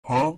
Huh?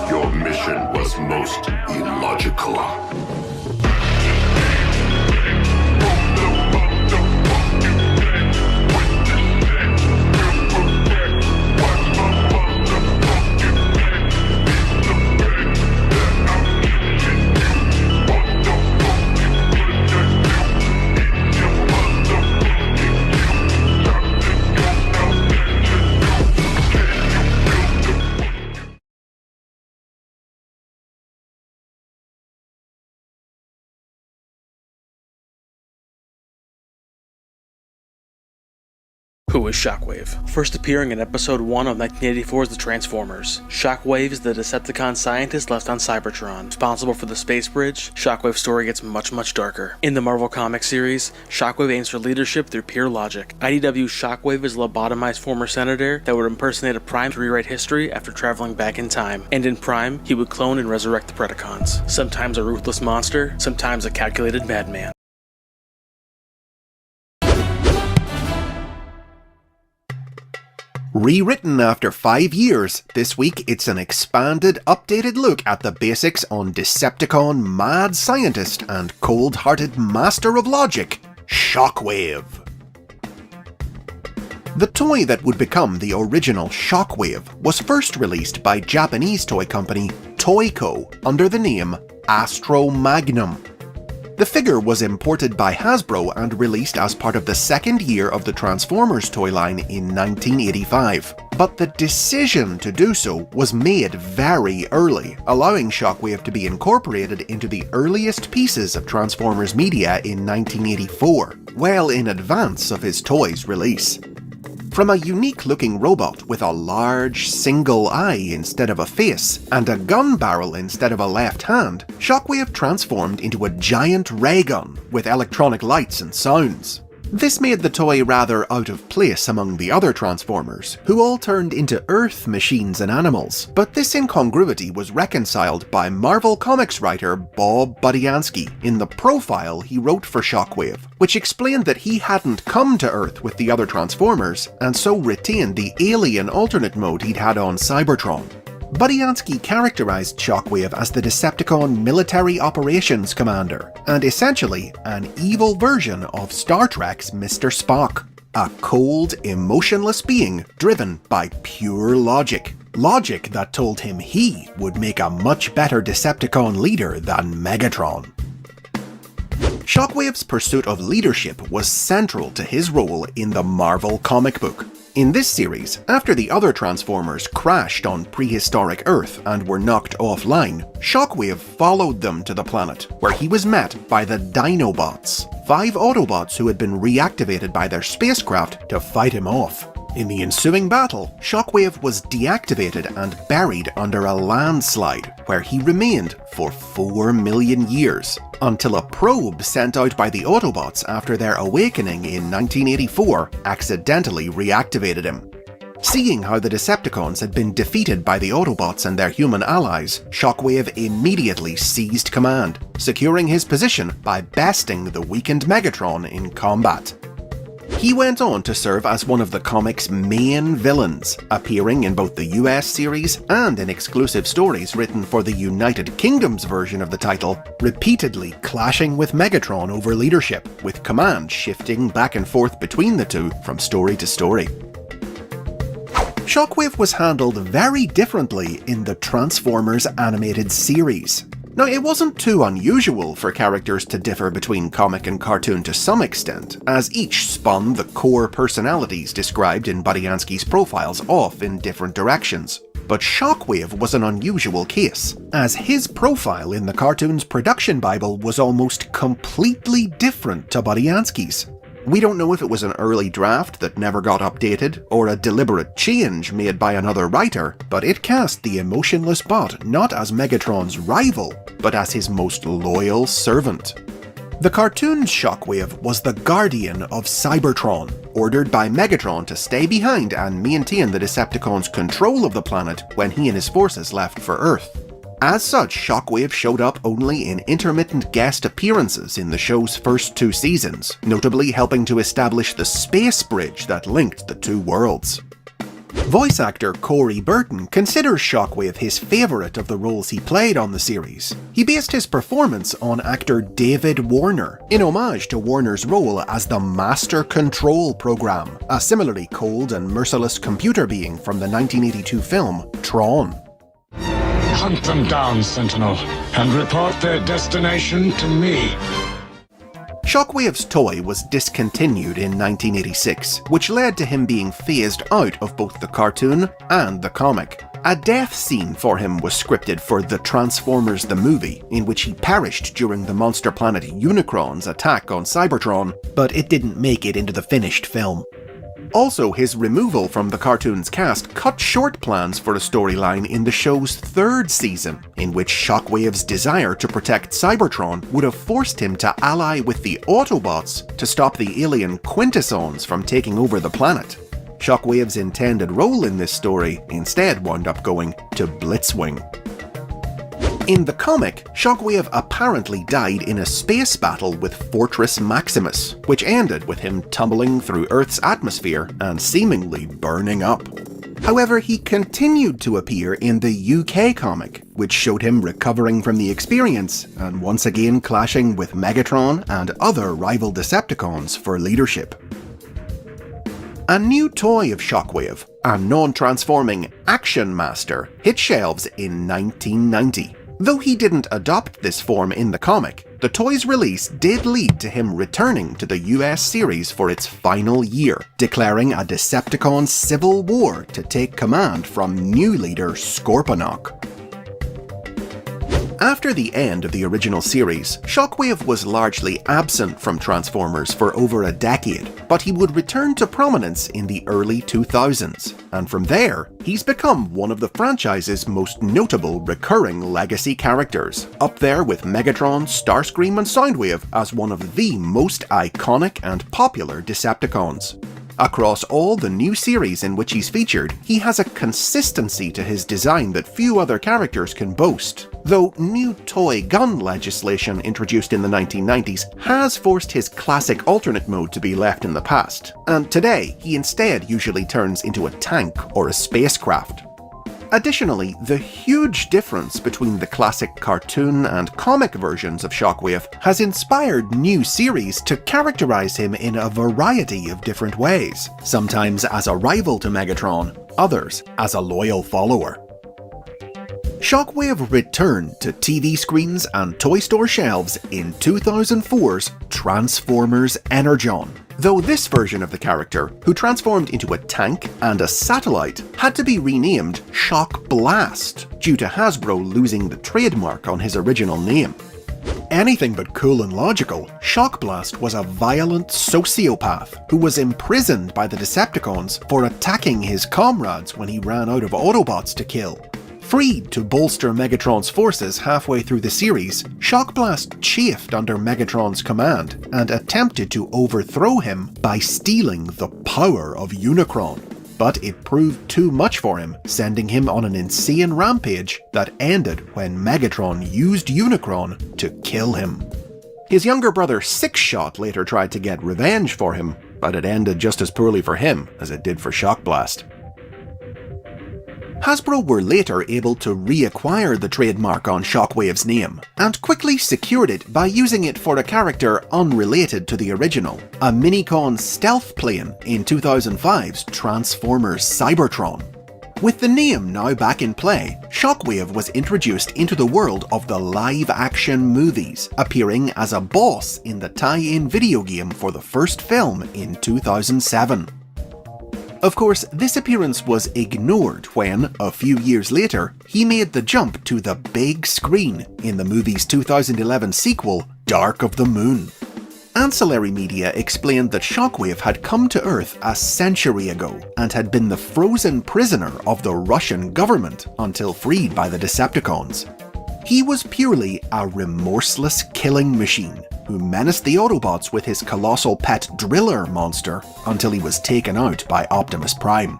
Your mission was most illogical. Who is Shockwave? First appearing in episode 1 of 1984's The Transformers, Shockwave is the Decepticon scientist left on Cybertron. Responsible for the space bridge, Shockwave's story gets much darker. In the Marvel Comics series, Shockwave aims for leadership through pure logic. IDW's Shockwave is a lobotomized former senator that would impersonate a Prime to rewrite history after traveling back in time. And in Prime, he would clone and resurrect the Predacons. Sometimes a ruthless monster, sometimes a calculated madman. Rewritten after 5 years, this week it's an expanded, updated look at the basics on Decepticon mad scientist and cold-hearted master of logic, Shockwave. The toy that would become the original Shockwave was first released by Japanese toy company Toyco under the name Astro Magnum. The figure was imported by Hasbro and released as part of the second year of the Transformers toy line in 1985. But the decision to do so was made very early, allowing Shockwave to be incorporated into the earliest pieces of Transformers media in 1984, well in advance of his toy's release. From a unique-looking robot with a large single eye instead of a face, and a gun barrel instead of a left hand, Shockwave transformed into a giant ray gun with electronic lights and sounds. This made the toy rather out of place among the other Transformers, who all turned into Earth machines and animals, but this incongruity was reconciled by Marvel Comics writer Bob Budiansky in the profile he wrote for Shockwave, which explained that he hadn't come to Earth with the other Transformers, and so retained the alien alternate mode he'd had on Cybertron. Budiansky characterized Shockwave as the Decepticon Military Operations Commander, and essentially an evil version of Star Trek's Mr. Spock. A cold, emotionless being driven by pure logic. Logic that told him he would make a much better Decepticon leader than Megatron. Shockwave's pursuit of leadership was central to his role in the Marvel comic book. In this series, after the other Transformers crashed on prehistoric Earth and were knocked offline, Shockwave followed them to the planet, where he was met by the Dinobots, 5 Autobots who had been reactivated by their spacecraft to fight him off. In the ensuing battle, Shockwave was deactivated and buried under a landslide, where he remained for 4 million years, until a probe sent out by the Autobots after their awakening in 1984 accidentally reactivated him. Seeing how the Decepticons had been defeated by the Autobots and their human allies, Shockwave immediately seized command, securing his position by besting the weakened Megatron in combat. He went on to serve as one of the comic's main villains, appearing in both the US series and in exclusive stories written for the United Kingdom's version of the title, repeatedly clashing with Megatron over leadership, with command shifting back and forth between the two from story to story. Shockwave was handled very differently in the Transformers animated series. Now, it wasn't too unusual for characters to differ between comic and cartoon to some extent, as each spun the core personalities described in Budiansky's profiles off in different directions. But Shockwave was an unusual case, as his profile in the cartoon's production bible was almost completely different to Budiansky's. We don't know if it was an early draft that never got updated, or a deliberate change made by another writer, but it cast the emotionless bot not as Megatron's rival, but as his most loyal servant. The cartoon's Shockwave was the guardian of Cybertron, ordered by Megatron to stay behind and maintain the Decepticons' control of the planet when he and his forces left for Earth. As such, Shockwave showed up only in intermittent guest appearances in the show's first 2 seasons, notably helping to establish the space bridge that linked the two worlds. Voice actor Corey Burton considers Shockwave his favourite of the roles he played on the series. He based his performance on actor David Warner, in homage to Warner's role as the Master Control Program, a similarly cold and merciless computer being from the 1982 film Tron. Hunt them down, Sentinel, and report their destination to me. Shockwave's toy was discontinued in 1986, which led to him being phased out of both the cartoon and the comic. A death scene for him was scripted for The Transformers the movie, in which he perished during the monster planet Unicron's attack on Cybertron, but it didn't make it into the finished film. Also, his removal from the cartoon's cast cut short plans for a storyline in the show's 3rd season, in which Shockwave's desire to protect Cybertron would have forced him to ally with the Autobots to stop the alien Quintessons from taking over the planet. Shockwave's intended role in this story instead wound up going to Blitzwing. In the comic, Shockwave apparently died in a space battle with Fortress Maximus, which ended with him tumbling through Earth's atmosphere and seemingly burning up. However, he continued to appear in the UK comic, which showed him recovering from the experience and once again clashing with Megatron and other rival Decepticons for leadership. A new toy of Shockwave, a non-transforming Action Master, hit shelves in 1990. Though he didn't adopt this form in the comic, the toy's release did lead to him returning to the US series for its final year, declaring a Decepticon civil war to take command from new leader Scorponok. After the end of the original series, Shockwave was largely absent from Transformers for over a decade, but he would return to prominence in the early 2000s, and from there, he's become one of the franchise's most notable recurring legacy characters, up there with Megatron, Starscream and Soundwave as one of the most iconic and popular Decepticons. Across all the new series in which he's featured, he has a consistency to his design that few other characters can boast, though new toy gun legislation introduced in the 1990s has forced his classic alternate mode to be left in the past, and today he instead usually turns into a tank or a spacecraft. Additionally, the huge difference between the classic cartoon and comic versions of Shockwave has inspired new series to characterize him in a variety of different ways, sometimes as a rival to Megatron, others as a loyal follower. Shockwave returned to TV screens and toy store shelves in 2004's Transformers Energon, though this version of the character, who transformed into a tank and a satellite, had to be renamed Shock Blast due to Hasbro losing the trademark on his original name. Anything but cool and logical, Shock Blast was a violent sociopath who was imprisoned by the Decepticons for attacking his comrades when he ran out of Autobots to kill. Freed to bolster Megatron's forces halfway through the series, Shock Blast chafed under Megatron's command and attempted to overthrow him by stealing the power of Unicron. But it proved too much for him, sending him on an insane rampage that ended when Megatron used Unicron to kill him. His younger brother Sixshot later tried to get revenge for him, but it ended just as poorly for him as it did for Shock Blast. Hasbro were later able to reacquire the trademark on Shockwave's name, and quickly secured it by using it for a character unrelated to the original, a Minicon stealth plane in 2005's Transformers Cybertron. With the name now back in play, Shockwave was introduced into the world of the live-action movies, appearing as a boss in the tie-in video game for the first film in 2007. Of course, this appearance was ignored when, a few years later, he made the jump to the big screen in the movie's 2011 sequel, Dark of the Moon. Ancillary media explained that Shockwave had come to Earth a century ago and had been the frozen prisoner of the Russian government until freed by the Decepticons. He was purely a remorseless killing machine who menaced the Autobots with his colossal pet Driller monster until he was taken out by Optimus Prime.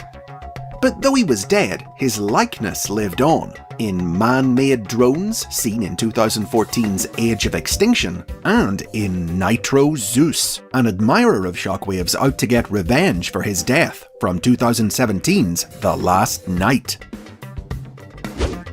But though he was dead, his likeness lived on in man-made drones seen in 2014's Age of Extinction, and in Nitro Zeus, an admirer of Shockwave's out to get revenge for his death from 2017's The Last Knight.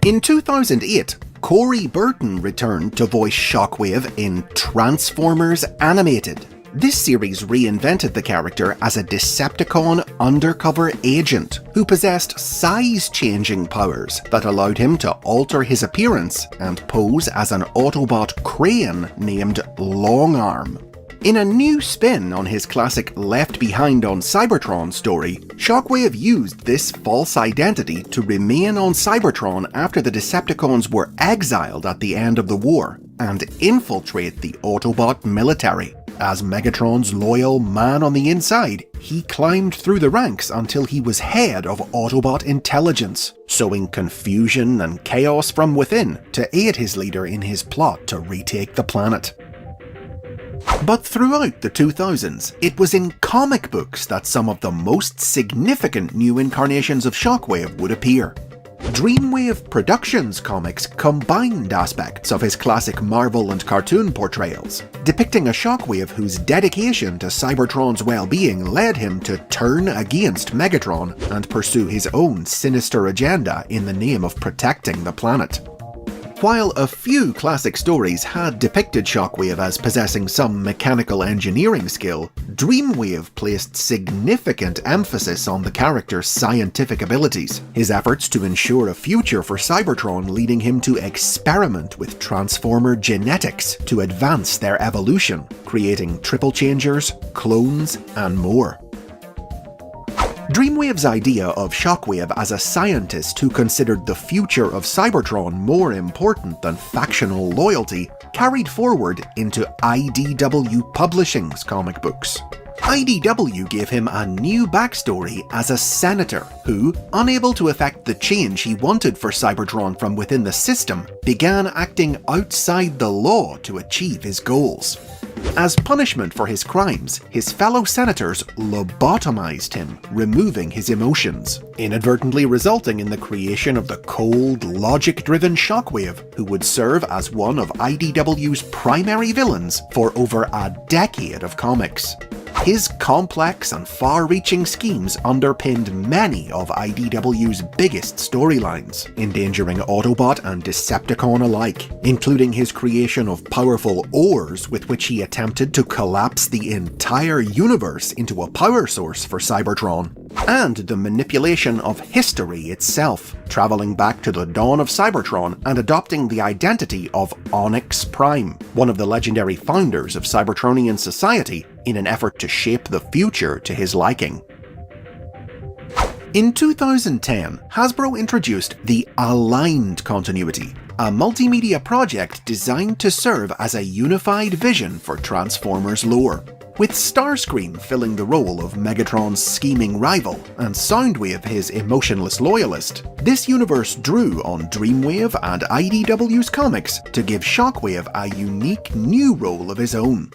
In 2008, Corey Burton returned to voice Shockwave in Transformers Animated. This series reinvented the character as a Decepticon undercover agent who possessed size-changing powers that allowed him to alter his appearance and pose as an Autobot crane named Longarm. In a new spin on his classic Left Behind on Cybertron story, Shockwave used this false identity to remain on Cybertron after the Decepticons were exiled at the end of the war and infiltrate the Autobot military. As Megatron's loyal man on the inside, he climbed through the ranks until he was head of Autobot intelligence, sowing confusion and chaos from within to aid his leader in his plot to retake the planet. But throughout the 2000s, it was in comic books that some of the most significant new incarnations of Shockwave would appear. Dreamwave Productions comics combined aspects of his classic Marvel and cartoon portrayals, depicting a Shockwave whose dedication to Cybertron's well-being led him to turn against Megatron and pursue his own sinister agenda in the name of protecting the planet. While a few classic stories had depicted Shockwave as possessing some mechanical engineering skill, Dreamwave placed significant emphasis on the character's scientific abilities, his efforts to ensure a future for Cybertron leading him to experiment with Transformer genetics to advance their evolution, creating triple changers, clones, and more. Dreamwave's idea of Shockwave as a scientist who considered the future of Cybertron more important than factional loyalty carried forward into IDW Publishing's comic books. IDW gave him a new backstory as a senator who, unable to effect the change he wanted for Cybertron from within the system, began acting outside the law to achieve his goals. As punishment for his crimes, his fellow senators lobotomized him, removing his emotions, inadvertently resulting in the creation of the cold, logic-driven Shockwave, who would serve as one of IDW's primary villains for over a decade of comics. His complex and far-reaching schemes underpinned many of IDW's biggest storylines, endangering Autobot and Decepticon alike, including his creation of powerful ores with which he attempted to collapse the entire universe into a power source for Cybertron, and the manipulation of history itself, traveling back to the dawn of Cybertron and adopting the identity of Onyx Prime, one of the legendary founders of Cybertronian society, in an effort to shape the future to his liking. In 2010, Hasbro introduced the Aligned Continuity, a multimedia project designed to serve as a unified vision for Transformers lore, with Starscream filling the role of Megatron's scheming rival and Soundwave his emotionless loyalist. This universe drew on Dreamwave and IDW's comics to give Shockwave a unique new role of his own.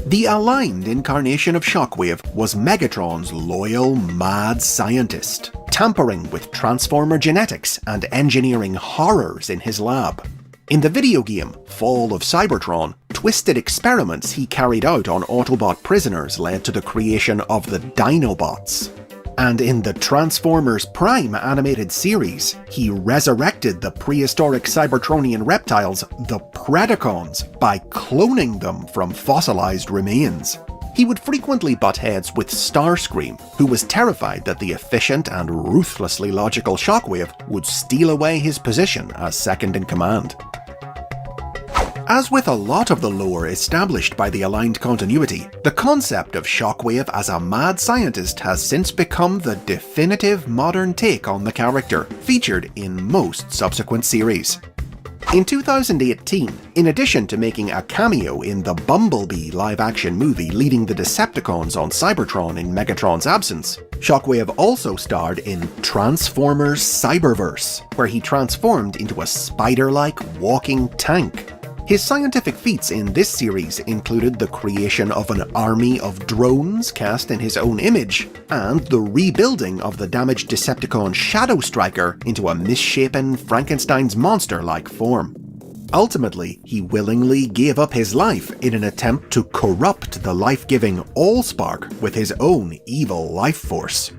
The aligned incarnation of Shockwave was Megatron's loyal, mad scientist, tampering with Transformer genetics and engineering horrors in his lab. In the video game Fall of Cybertron, twisted experiments he carried out on Autobot prisoners led to the creation of the Dinobots. And in the Transformers Prime animated series, he resurrected the prehistoric Cybertronian reptiles, the Predacons, by cloning them from fossilized remains. He would frequently butt heads with Starscream, who was terrified that the efficient and ruthlessly logical Shockwave would steal away his position as second in command. As with a lot of the lore established by the aligned continuity, the concept of Shockwave as a mad scientist has since become the definitive modern take on the character, featured in most subsequent series. In 2018, in addition to making a cameo in the Bumblebee live-action movie leading the Decepticons on Cybertron in Megatron's absence, Shockwave also starred in Transformers Cyberverse, where he transformed into a spider-like walking tank. His scientific feats in this series included the creation of an army of drones cast in his own image, and the rebuilding of the damaged Decepticon Shadow Striker into a misshapen Frankenstein's monster-like form. Ultimately, he willingly gave up his life in an attempt to corrupt the life-giving Allspark with his own evil life force.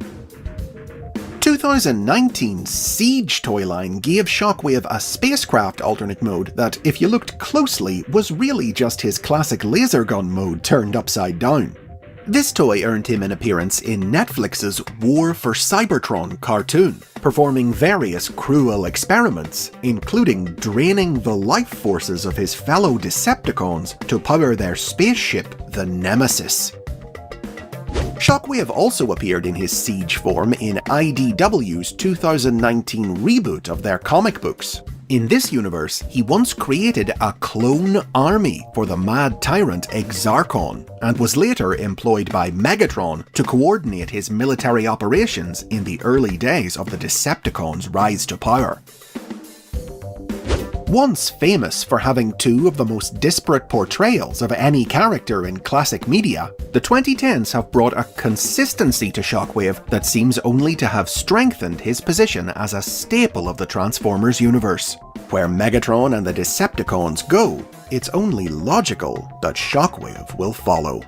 2019's Siege toy line gave Shockwave a spacecraft alternate mode that, if you looked closely, was really just his classic laser gun mode turned upside down. This toy earned him an appearance in Netflix's War for Cybertron cartoon, performing various cruel experiments, including draining the life forces of his fellow Decepticons to power their spaceship, the Nemesis. Shockwave also appeared in his Siege form in IDW's 2019 reboot of their comic books. In this universe, he once created a clone army for the mad tyrant Exarchon, and was later employed by Megatron to coordinate his military operations in the early days of the Decepticons' rise to power. Once famous for having two of the most disparate portrayals of any character in classic media, the 2010s have brought a consistency to Shockwave that seems only to have strengthened his position as a staple of the Transformers universe. Where Megatron and the Decepticons go, it's only logical that Shockwave will follow.